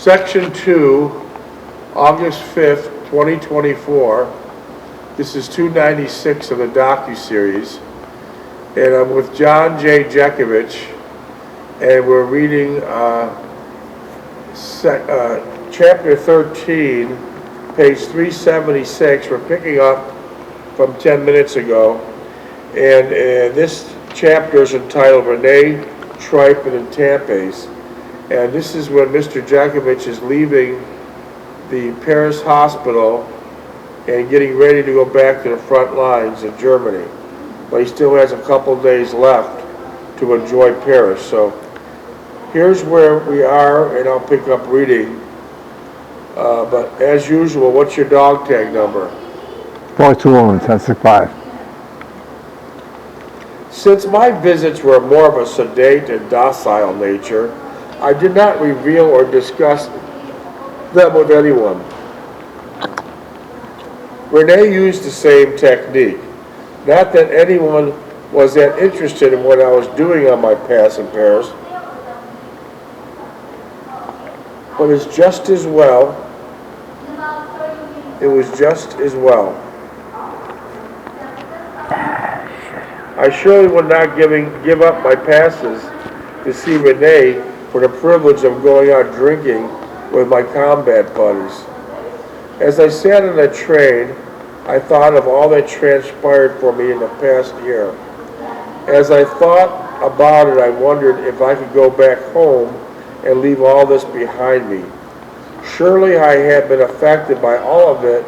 Section 2, August 5th, 2024. This is 296 of the docu-series. And I'm with John J. Jeckovich, and we're reading chapter 13, page 376. We're picking up from 10 minutes ago. And this chapter is entitled Renee, Tripe, and Etampes. And this is when Mr. Jeckovich is leaving the Paris hospital and getting ready to go back to the front lines in Germany. But he still has a couple days left to enjoy Paris. So here's where we are, and I'll pick up reading. But as usual, what's your dog tag number? 421-1065. Since my visits were more of a sedate and docile nature, I did not reveal or discuss them with anyone. Renee used the same technique. Not that anyone was that interested in what I was doing on my pass in Paris, but it was just as well. I surely would not give up my passes to see Renee for the privilege of going out drinking with my combat buddies. As I sat in the train, I thought of all that transpired for me in the past year. As I thought about it, I wondered if I could go back home and leave all this behind me. Surely I had been affected by all of it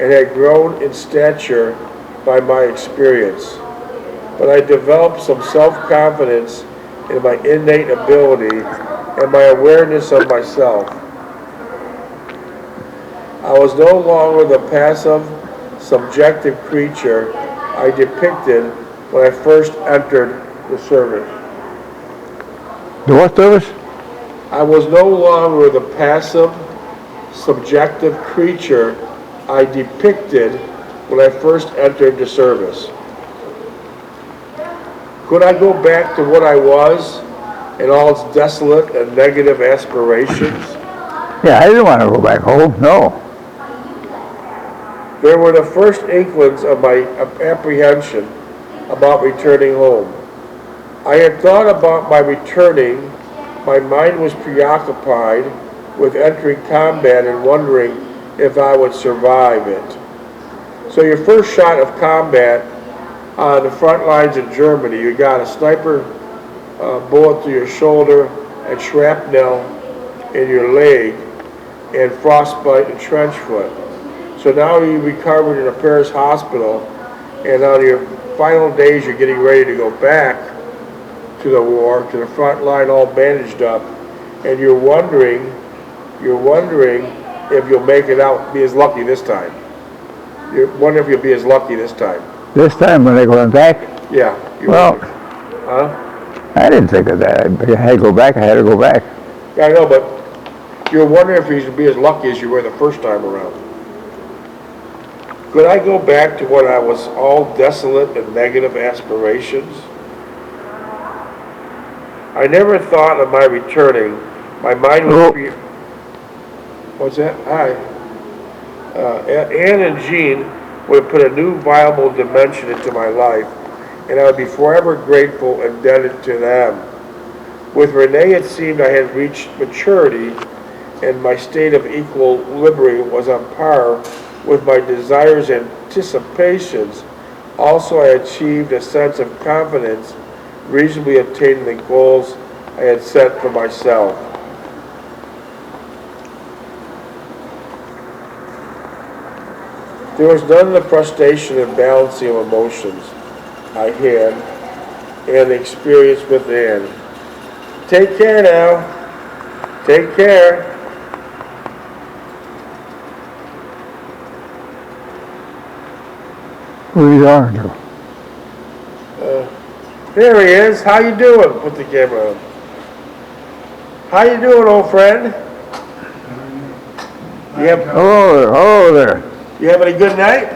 and had grown in stature by my experience. But I developed some self-confidence in my innate ability and my awareness of myself. I was no longer the passive, subjective creature I depicted when I first entered the service. The what service? I was no longer the passive, subjective creature I depicted when I first entered the service. Could I go back to what I was and all its desolate and negative aspirations? Yeah, I didn't want to go back home, no. There were the first inklings of my apprehension about returning home. I had thought about my returning. My mind was preoccupied with entering combat and wondering if I would survive it. So your first shot of combat on the front lines in Germany, you got a sniper bullet through your shoulder and shrapnel in your leg and frostbite and trench foot. So now you recovered in a Paris hospital, and on your final days you're getting ready to go back to the war, to the front line all bandaged up, and you're wondering if you'll make it out, be as lucky this time. You're wondering if you'll be as lucky this time. This time when they're going back? Yeah. Well, huh? I didn't think of that. I had to go back, I had to go back. Yeah, I know, but you're wondering if you'll be as lucky as you were the first time around. Could I go back to what I was all desolate and negative aspirations? I never thought of my returning. My mind was... What's that? Hi. Anne and Jean would have put a new viable dimension into my life, and I would be forever grateful and indebted to them. With Renee, it seemed I had reached maturity, and my state of equilibrium was on par with my desires and anticipations. Also, I achieved a sense of confidence, reasonably attaining the goals I had set for myself. There was none of the frustration and balancing of emotions I had and experience with Anne. Take care now. Take care. What are you talking to? There he is. How you doing? Put the camera on. How you doing, old friend? Hello there. You having a good night?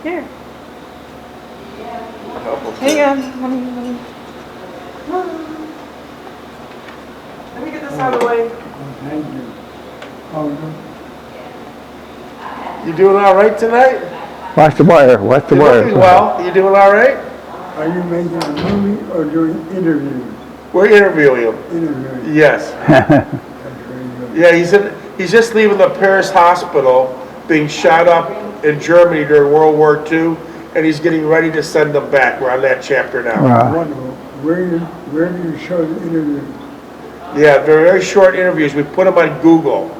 Here. Hang on. Let me get this out of the way. Thank you. Oh, You doing all right tonight? Watch the wire, watch the You're wire. looking well. You doing all right? are you making a movie or doing interviews? We're interviewing him. Interviews. Yes. That's very good. Yeah, he's just leaving the Paris hospital, being shot up in Germany during World War II, and he's getting ready to send them back. We're on that chapter now. Wow. Wonderful. Where do you show the interviews? Yeah, they're very short interviews. We put them on Google.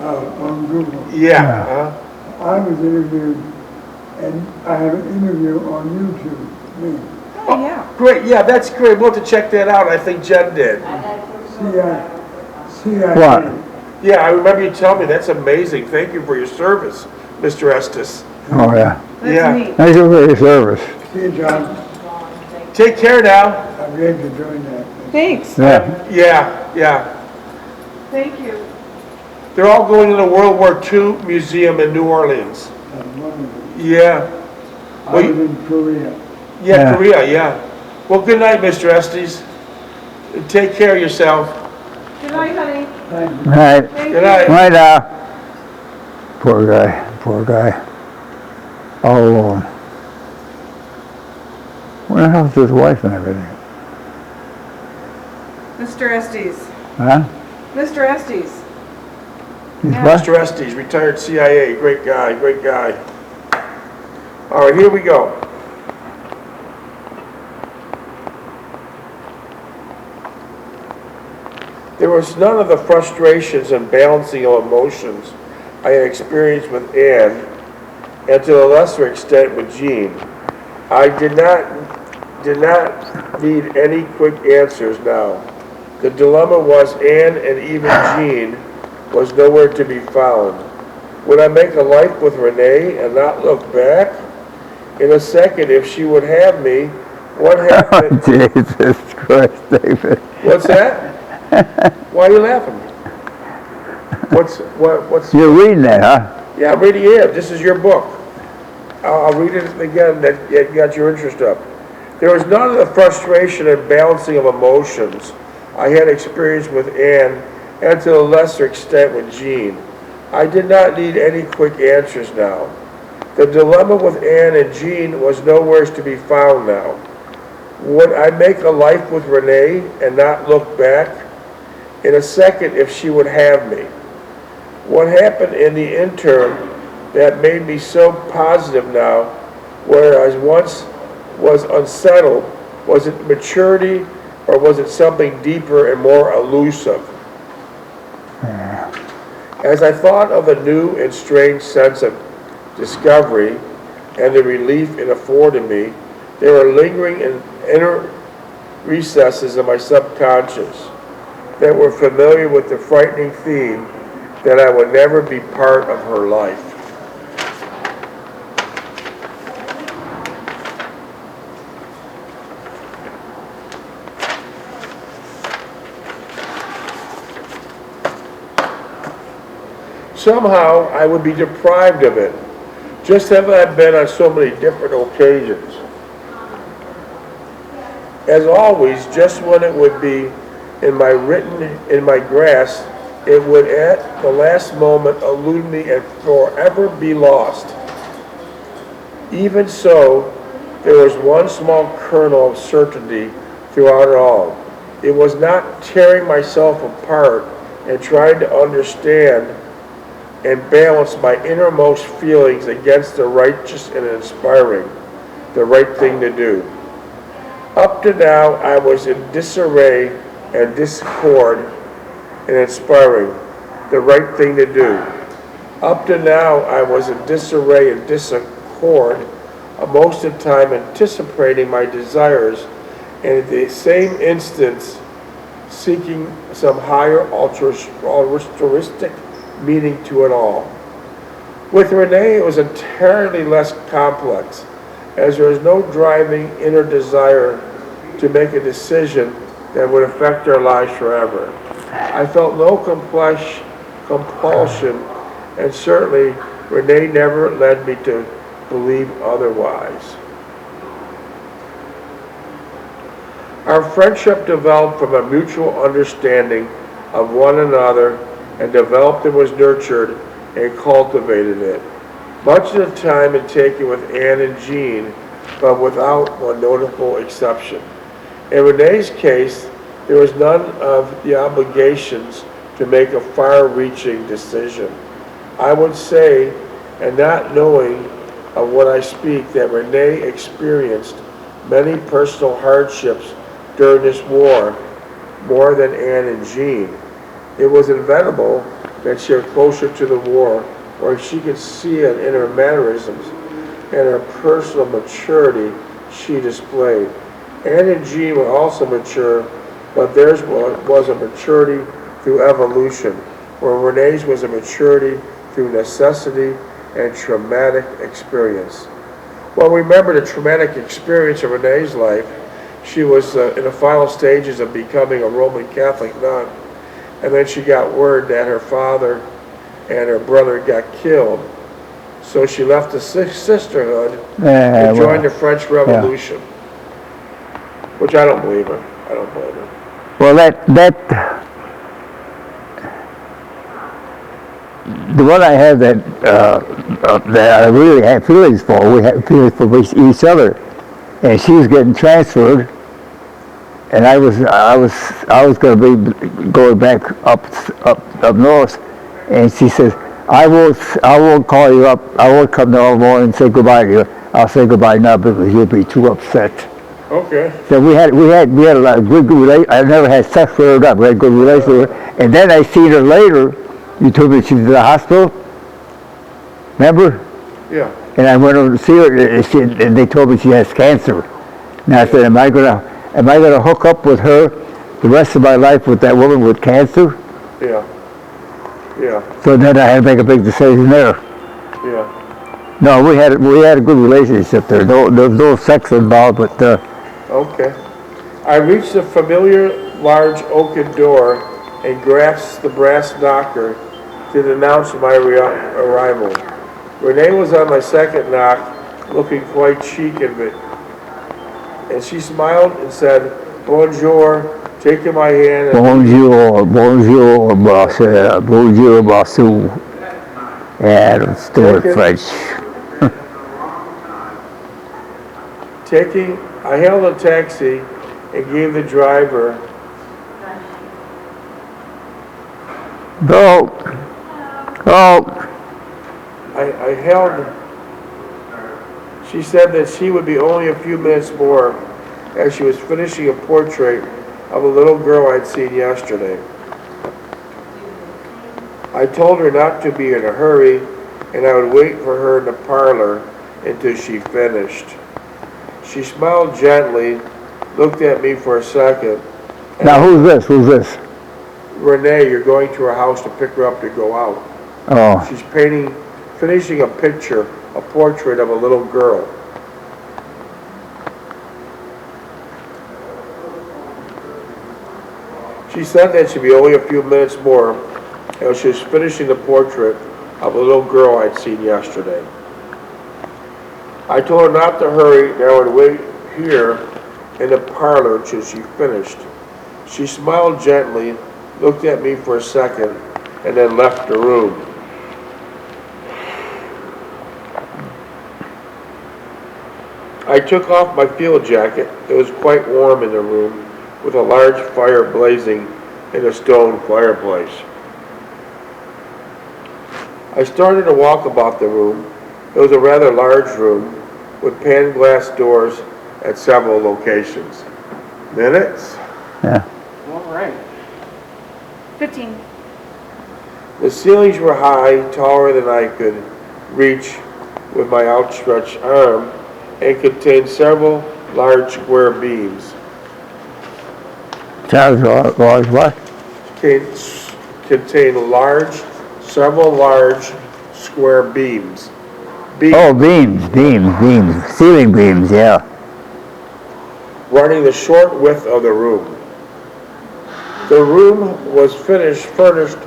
On Google. Yeah. I was interviewed, and I have an interview on YouTube. Me. Oh, yeah. Great. Yeah, that's great. We'll have to check that out. I think Jen did. CIA. What? Yeah, I remember you telling me. That's amazing. Thank you for your service, Mr. Estes. Oh, yeah. That's Yeah. neat. Thank you for your service. See you, John. Take care now. I'm glad you're doing that. Thanks. Yeah. Yeah. Thank you. They're all going to the World War II Museum in New Orleans. That's wonderful. Yeah. I Well, was in Korea. Yeah, Yeah. Korea, yeah. Well, good night, Mr. Estes. Take care of yourself. Good night, honey. Thank you. Right. Thank Good you. night. Right now. Poor guy, poor guy. All alone. Where the hell's his wife and everything? Mr. Estes. Huh? Mr. Estes. He's Yeah. what? Mr. Estes, retired CIA, great guy, great guy. All right, here we go. There was none of the frustrations and balancing of emotions I had experienced with Anne, and to a lesser extent with Jean. I did not need any quick answers now. The dilemma was Anne and even Jean was nowhere to be found. Would I make a life with Renee and not look back? In a second, if she would have me, what happened? Jesus Christ, David. What's that? Why are you laughing? What's? You're reading that, huh? Yeah, I'm reading it. This is your book. I'll read it again. That got your interest up. There was none of the frustration and balancing of emotions I had experienced with Anne, and to a lesser extent with Jean. I did not need any quick answers now. The dilemma with Anne and Jean was nowhere to be found now. Would I make a life with Renee and not look back? In a second, if she would have me. What happened in the interim that made me so positive now, whereas once was unsettled? Was it maturity, or was it something deeper and more elusive? As I thought of a new and strange sense of discovery and the relief it afforded me, there were lingering in inner recesses of my subconscious that were familiar with the frightening theme that I would never be part of her life. Somehow I would be deprived of it, just as I've been on so many different occasions. As always, just when it would be in my grasp, it would at the last moment elude me and forever be lost. Even so, there was one small kernel of certainty throughout it all. It was not tearing myself apart and trying to understand and balance my innermost feelings against the righteous and inspiring, the right thing to do. Up to now, I was in disarray and discord and inspiring, the right thing to do. Up to now, I was in disarray and discord, most of the time anticipating my desires, and at the same instance, seeking some higher altruistic meaning to it all. With Renee, it was entirely less complex, as there was no driving inner desire to make a decision that would affect our lives forever. I felt no compulsion, and certainly Renee never led me to believe otherwise. Our friendship developed from a mutual understanding of one another and developed and was nurtured and cultivated it. Much of the time had taken with Anne and Jean, but without one notable exception. In Renee's case, there was none of the obligations to make a far-reaching decision. I would say, and not knowing of what I speak, that Renee experienced many personal hardships during this war, more than Anne and Jean. It was inevitable that she was closer to the war, where she could see it in her mannerisms and her personal maturity she displayed. Anne and Jean were also mature, but theirs was a maturity through evolution, where Renee's was a maturity through necessity and traumatic experience. Well, remember the traumatic experience of Renee's life. She was in the final stages of becoming a Roman Catholic nun, and then she got word that her father and her brother got killed. So she left the sisterhood and joined the French Revolution, which I don't believe her. I don't believe her. Well, the one I have that I really had feelings for, we had feelings for each other, and she was getting transferred, and I was going to be going back up north, and she says, I won't call you up. I won't come tomorrow morning and say goodbye to you. I'll say goodbye now because you'll be too upset. Okay. So we had a lot of good relation. I never had sex with her. We had good relations with her. And then I seen her later. You told me she was in the hospital. Remember? Yeah. And I went over to see her, and they told me she has cancer. And I said, am I gonna hook up with her the rest of my life with that woman with cancer? Yeah. Yeah. So then I had to make a big decision there. Yeah. No, we had a good relationship there. There was no sex involved, but. Okay. I reached the familiar large oaken door and grasped the brass knocker to announce my arrival. Renee was on my second knock, looking quite chic and she smiled and said, "Bonjour," taking my hand. Bonjour, bonjour, monsieur, bonjour, monsieur. Yeah, let's do it French. I hailed a taxi and gave the driver Go. I hailed. She said that she would be only a few minutes more, as she was finishing a portrait of a little girl I'd seen yesterday. I told her not to be in a hurry, and I would wait for her in the parlor until she finished. She smiled gently, looked at me for a second. Now who's this? Renee, you're going to her house to pick her up to go out. Oh. She's finishing a picture, a portrait of a little girl. She said that she'd be only a few minutes more, and she was finishing the portrait of a little girl I'd seen yesterday. I told her not to hurry, and I would wait here in the parlor till she finished. She smiled gently, looked at me for a second, and then left the room. I took off my field jacket. It was quite warm in the room, with a large fire blazing in a stone fireplace. I started to walk about the room. It was a rather large room with pan glass doors at several locations. Minutes? Yeah. All right. 15. The ceilings were high, taller than I could reach with my outstretched arm, and contained several large square beams. Large what? Contained several large square beams. Oh, beams. Ceiling beams, yeah. Running the short width of the room. The room was furnished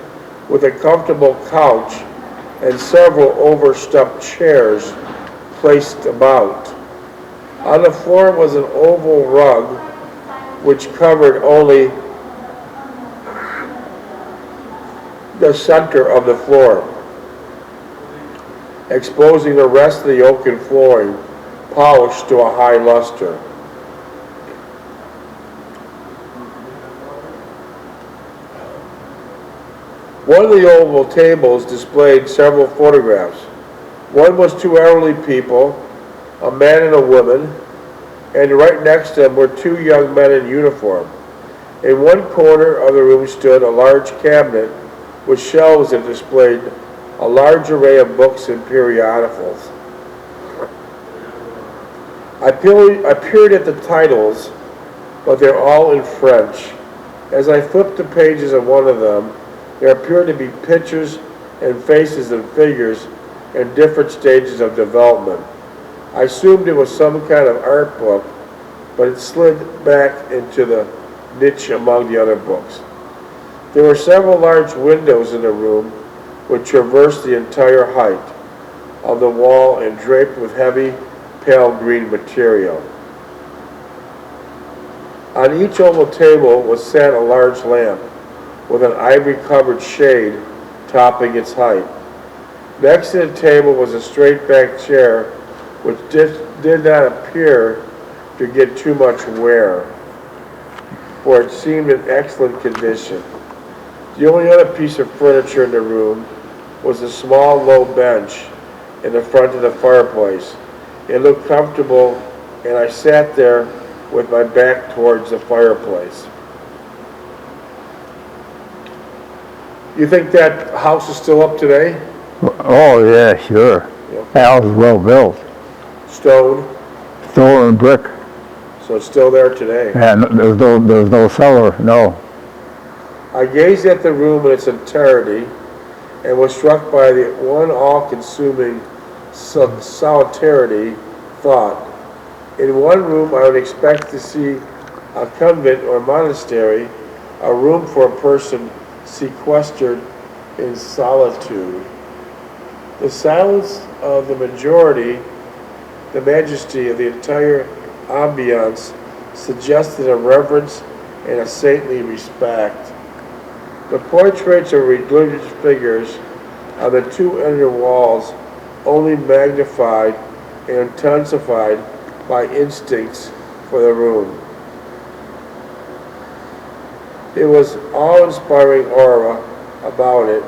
with a comfortable couch and several overstuffed chairs placed about. On the floor was an oval rug which covered only the center of the floor, exposing the rest of the oaken flooring, polished to a high luster. One of the oval tables displayed several photographs. One was two elderly people, a man and a woman, and right next to them were two young men in uniform. In one corner of the room stood a large cabinet with shelves that displayed a large array of books and periodicals. I peered at the titles, but they're all in French. As I flipped the pages of one of them, there appeared to be pictures and faces and figures in different stages of development. I assumed it was some kind of art book, but it slid back into the niche among the other books. There were several large windows in the room which traversed the entire height of the wall and draped with heavy pale green material. On each oval table was set a large lamp with an ivory-covered shade topping its height. Next to the table was a straight-back chair which did not appear to get too much wear, for it seemed in excellent condition. The only other piece of furniture in the room was a small low bench in the front of the fireplace. It looked comfortable, and I sat there with my back towards the fireplace. You think that house is still up today? Oh, yeah, sure. Yeah. That house is well built. Stone, Stone and brick. so it's still there today. And there's no cellar, no. I gazed at the room in its entirety and was struck by the one all-consuming solitarity thought. In one room I would expect to see a convent or monastery, a room for a person sequestered in solitude. The silence of the majority, the majesty of the entire ambiance suggested a reverence and a saintly respect. The portraits of religious figures on the two inner walls only magnified and intensified my instincts for the room. There was awe-inspiring aura about it,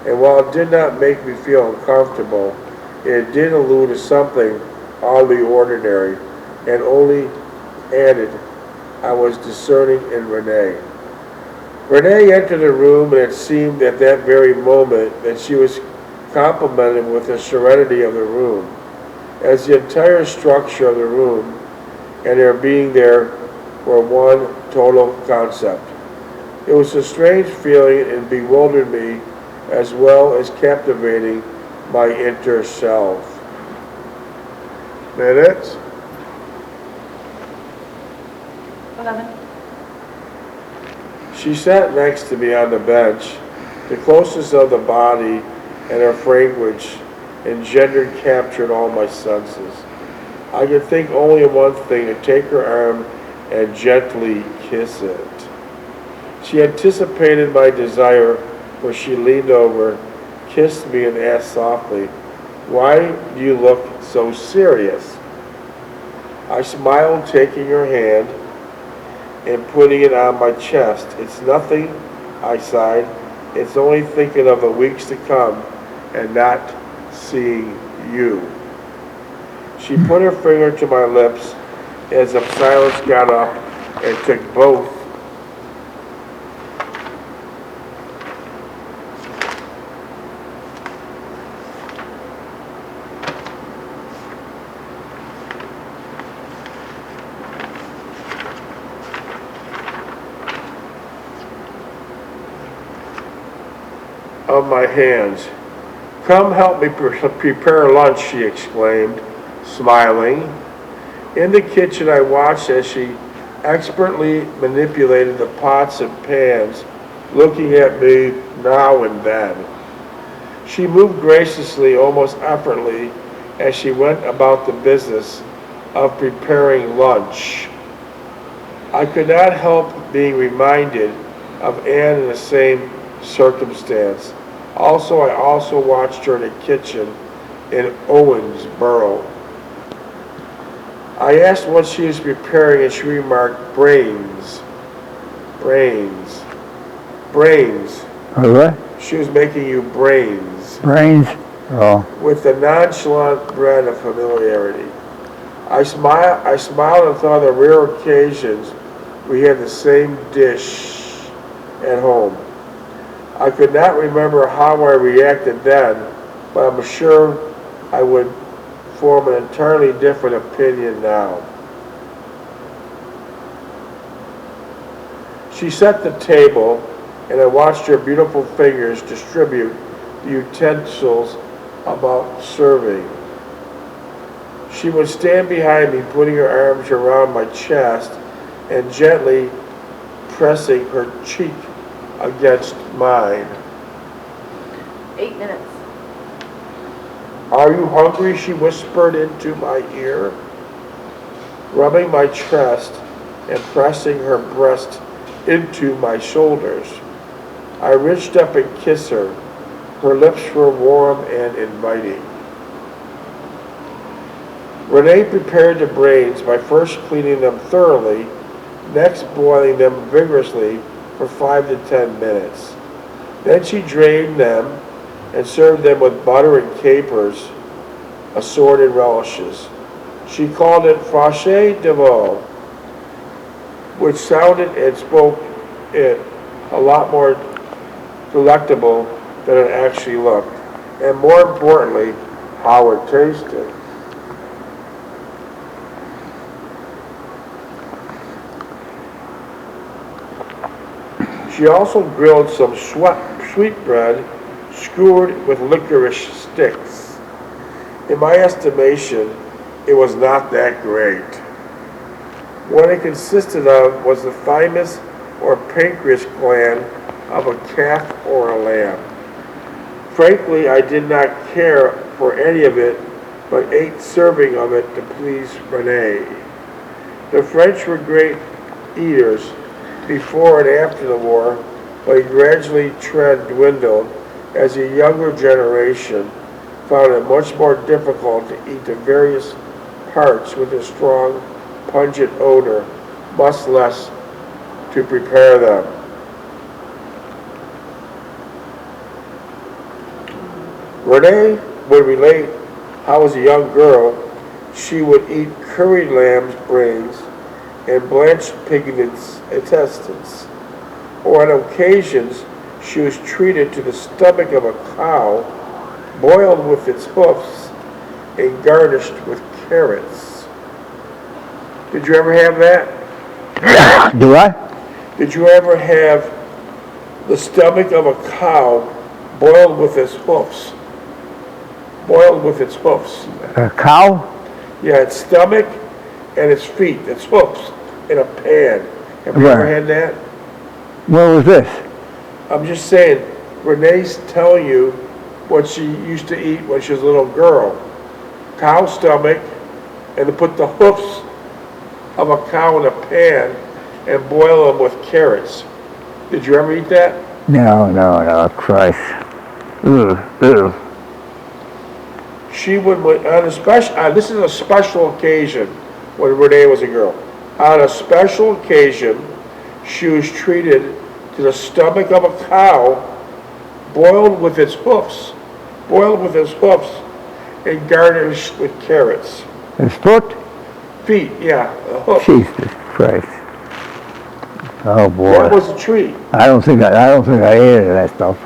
and while it did not make me feel uncomfortable, it did allude to something oddly ordinary, and only added I was discerning in Renee. Renee entered the room, and it seemed at that very moment that she was complimented with the serenity of the room, as the entire structure of the room and their being there were one total concept. It was a strange feeling and bewildered me as well as captivating my inner self. Minutes? 11. She sat next to me on the bench, the closest of the body, and her fragrance engendered captured all my senses. I could think only of one thing, to take her arm and gently kiss it. She anticipated my desire, for she leaned over, kissed me, and asked softly, "Why do you look so serious?" I smiled, taking her hand and putting it on my chest. "It's nothing," I sighed. "It's only thinking of the weeks to come and not seeing you." She put her finger to my lips as the silence got up and took both of my hands. "Come help me prepare lunch," she exclaimed, smiling. In the kitchen I watched as she expertly manipulated the pots and pans, looking at me now and then. She moved graciously, almost effortlessly, as she went about the business of preparing lunch. I could not help being reminded of Anne in the same circumstance. Also, I also watched her in the kitchen in Owensboro. I asked what she was preparing and she remarked, brains. Brains. Brains. What? She was making you brains. Brains? Oh. With the nonchalant bread of familiarity. I smiled and thought on rare occasions we had the same dish at home. I could not remember how I reacted then, but I'm sure I would form an entirely different opinion now. She set the table, and I watched her beautiful fingers distribute the utensils about serving. She would stand behind me, putting her arms around my chest and gently pressing her cheek against mine. 8 minutes. Are you hungry? She whispered into my ear, rubbing my chest and pressing her breast into my shoulders. I reached up and kissed her. Her lips were warm and inviting. Renee prepared the brains by first cleaning them thoroughly, next boiling them vigorously for 5 to 10 minutes. Then she drained them and served them with butter and capers, assorted relishes. She called it fromage de veau, which sounded and spoke it a lot more delectable than it actually looked, and more importantly, how it tasted. She also grilled some sweetbread skewered with licorice sticks. In my estimation, it was not that great. What it consisted of was the thymus or pancreas gland of a calf or a lamb. Frankly, I did not care for any of it, but ate serving of it to please Renee. The French were great eaters before and after the war, but a gradually trend dwindled as the younger generation found it much more difficult to eat the various parts with a strong, pungent odor, much less to prepare them. Renee would relate how as a young girl she would eat curried lamb's brains and blanched pig intestines, or on occasions she was treated to the stomach of a cow, boiled with its hoofs and garnished with carrots. Did you ever have that? Do I? Did you ever have the stomach of a cow boiled with its hoofs? Boiled with its hoofs. A cow? Yeah, its stomach and its feet, its hoofs, in a pan. Have you ever Where? had that? Where was this? I'm just saying, Renee's telling you what she used to eat when she was a little girl. Cow stomach, and to put the hoofs of a cow in a pan and boil them with carrots. Did you ever eat that? No, Christ. Ugh. She would, on a special, this is a special occasion when Renee was a girl. On a special occasion, she was treated to the stomach of a cow, boiled with its hoofs, and garnished with carrots. His foot? Feet, yeah, the hoof. Jesus Christ. Oh boy. That was a treat. I don't think I ate any of that stuff.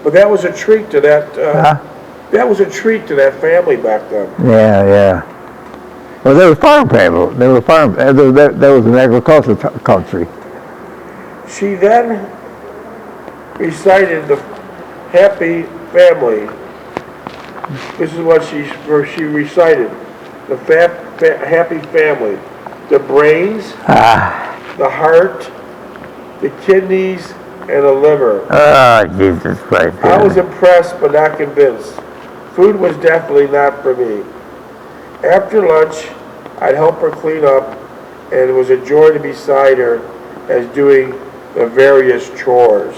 But that was a treat to that, Huh? that was a treat to that family back then. Yeah. Well, they were farm people. They were farm. That was an agricultural country. She then recited the happy family. This is what she recited. The happy family. The brains, the heart, the kidneys, and the liver. Oh, Jesus Christ. I was impressed but not convinced. Food was definitely not for me. After lunch, I'd help her clean up, and it was a joy to be beside her as doing the various chores.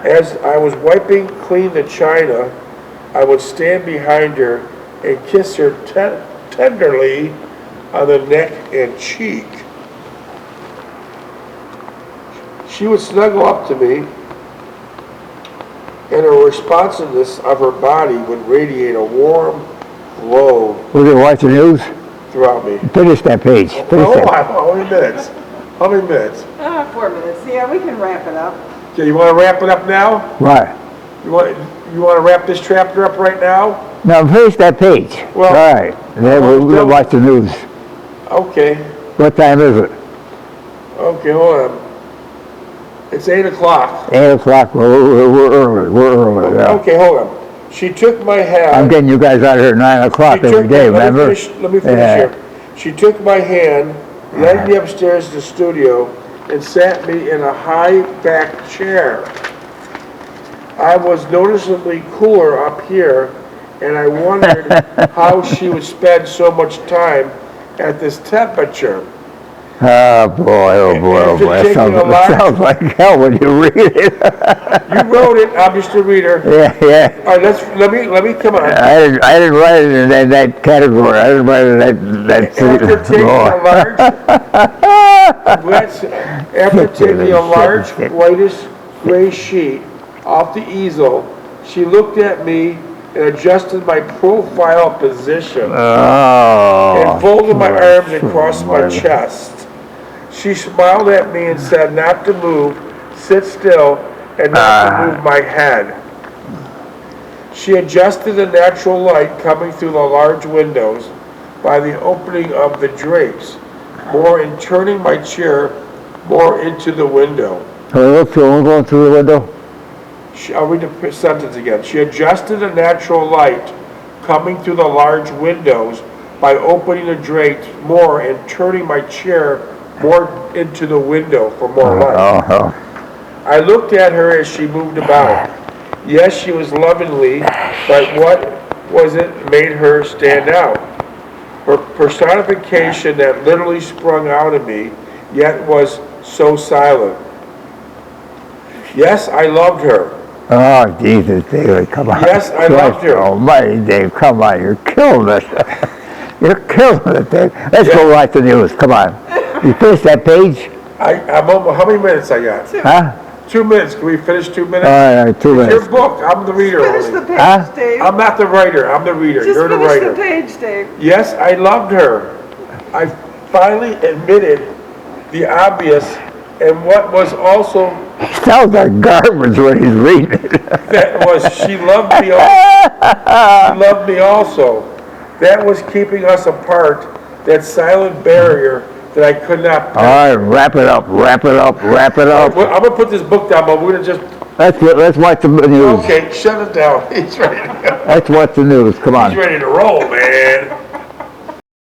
As I was wiping clean the china, I would stand behind her and kiss her tenderly on the neck and cheek. She would snuggle up to me, and her responsiveness of her body would radiate a warm glow Was it watching the news? throughout me. Finish that page. Finish Oh, that. how many minutes? How many minutes? 4 minutes. Yeah, we can wrap it up. Okay, you want to wrap it up now? Right. You want to wrap this chapter up right now? Now finish that page. Well, All right. And then we'll watch the news. Okay. What time is it? Okay, hold on. It's 8 o'clock. 8 o'clock. We're early. We're early. Yeah. Okay, hold on. She took my hand. I'm getting you guys out of here at 9 o'clock She every took day, my- remember? Let me finish Yeah. here. She took my hand, led me upstairs to the studio, and sat me in a high-backed chair. I was noticeably cooler up here, and I wondered how she would spend so much time at this temperature. Oh boy, oh boy, oh After boy. That taking sounds, a that large- sounds like hell when you read it. You wrote it, I'm just a reader. Yeah, yeah. All right, let me, come on. I didn't write it in that category. I didn't write it in that After taking after taking a large whitish gray sheet off the easel, she looked at me and adjusted my profile position Oh. and folded my arms across my chest. She smiled at me and said not to move, sit still, and not to move my head. She adjusted the natural light coming through the large windows by the opening of the drapes, more in turning my chair more into the window. We're going through the window. I'll read the sentence again. She adjusted the natural light coming through the large windows by opening the drapes more and turning my chair more into the window for more light. Oh, I looked at her as she moved about. Yes, she was lovely, but what was it made her stand out? Her personification that literally sprung out of me, yet was so silent. Yes, I loved her. oh, Jesus, David, come on. Yes, I loved her. Almighty, Dave, come on. You're killing us. You're killing it, Dave. Let's go watch the news. Come on. You finished that page? I'm almost, how many minutes I got? Huh? 2 minutes. Can we finish 2 minutes? All right, 2 Your minutes. book. I'm the reader Finish the only. page, Huh? Dave. I'm not the writer. I'm the reader. Just You're the finish writer. the page, Dave. Yes, I loved her. I finally admitted the obvious and what was also He sounds like garbage when he's reading it. that was she loved me. She loved me also. That was keeping us apart. That silent barrier that I could not. All right, wrap it up, wrap it up, wrap it up. I'm gonna put this book down, but we're gonna just. Let's watch the news. Okay, shut it down. He's ready to go. Let's watch the news. Come on. He's ready to roll, man.